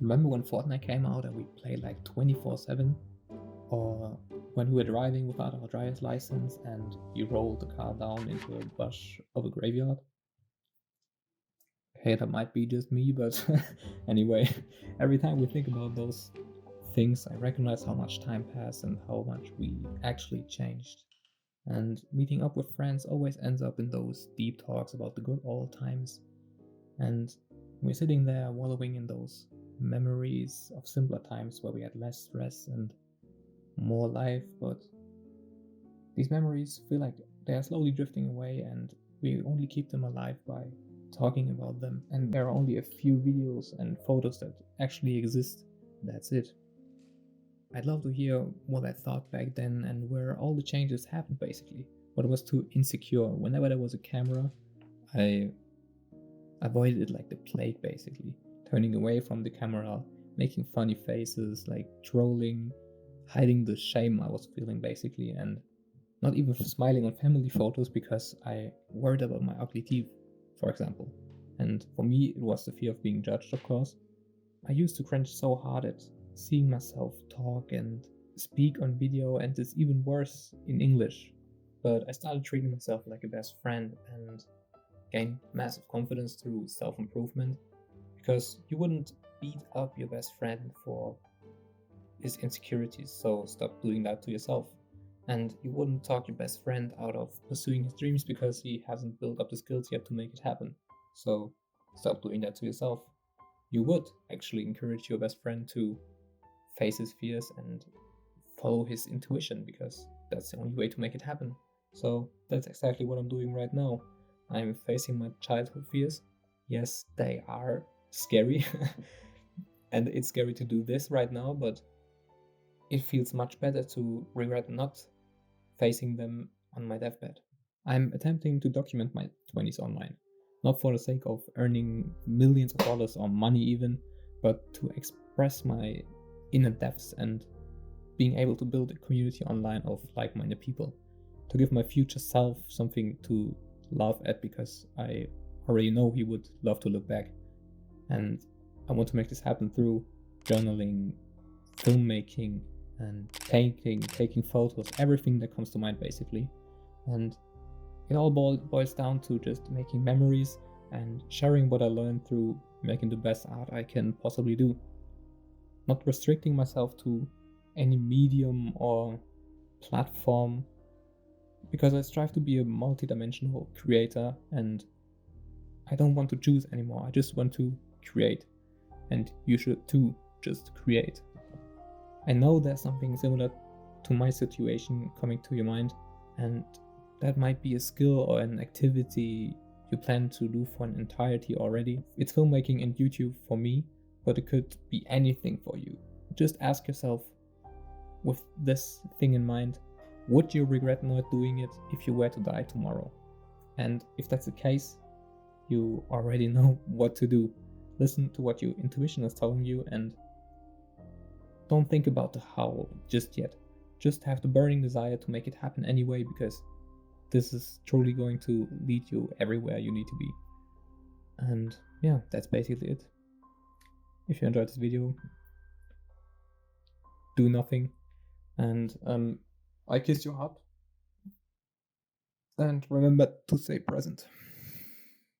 Remember when Fortnite came out and we played like 24/7? Or when we were driving without our driver's license and you rolled the car down into a bush of a graveyard? Okay, that might be just me, but anyway, every time we think about those things, I recognize how much time passed and how much we actually changed. And meeting up with friends always ends up in those deep talks about the good old times. And we're sitting there wallowing in those memories of simpler times where we had less stress and more life, but these memories feel like they are slowly drifting away, and we only keep them alive by talking about them. And there are only a few videos and photos that actually exist. That's it. I'd love to hear what I thought back then and where all the changes happened basically. But I was too insecure. Whenever there was a camera, I avoided it like the plague basically. Turning away from the camera, making funny faces, like trolling, hiding the shame I was feeling basically, and not even smiling on family photos because I worried about my ugly teeth, for example. And for me, it was the fear of being judged, of course. I used to cringe so hard at seeing myself talk and speak on video, and it's even worse in English. But I started treating myself like a best friend and gained massive confidence through self improvement because you wouldn't beat up your best friend for his insecurities, so stop doing that to yourself. And you wouldn't talk your best friend out of pursuing his dreams because he hasn't built up the skills yet to make it happen. So stop doing that to yourself. You would actually encourage your best friend to face his fears and follow his intuition because that's the only way to make it happen. So that's exactly what I'm doing right now. I'm facing my childhood fears. Yes, they are scary. And it's scary to do this right now, but it feels much better to regret not facing them on my deathbed. I'm attempting to document my 20s online, not for the sake of earning millions of dollars or money even, but to express my inner depths and being able to build a community online of like minded people, to give my future self something to laugh at because I already know he would love to look back. And I want to make this happen through journaling, filmmaking, and painting, taking photos, everything that comes to mind basically. And it all boils down to just making memories and sharing what I learned through making the best art I can possibly do. Not restricting myself to any medium or platform because I strive to be a multidimensional creator and I don't want to choose anymore. I just want to create. And you should too just create. I know there's something similar to my situation coming to your mind, and that might be a skill or an activity you plan to do for an entirety already. It's filmmaking and YouTube for me, but it could be anything for you. Just ask yourself, with this thing in mind, would you regret not doing it if you were to die tomorrow? And if that's the case, you already know what to do. Listen to what your intuition is telling you and don't think about the how just yet. Just have the burning desire to make it happen anyway because this is truly going to lead you everywhere you need to be. And yeah, that's basically it. If you enjoyed this video, do nothing. And I kiss your heart. And remember to stay present.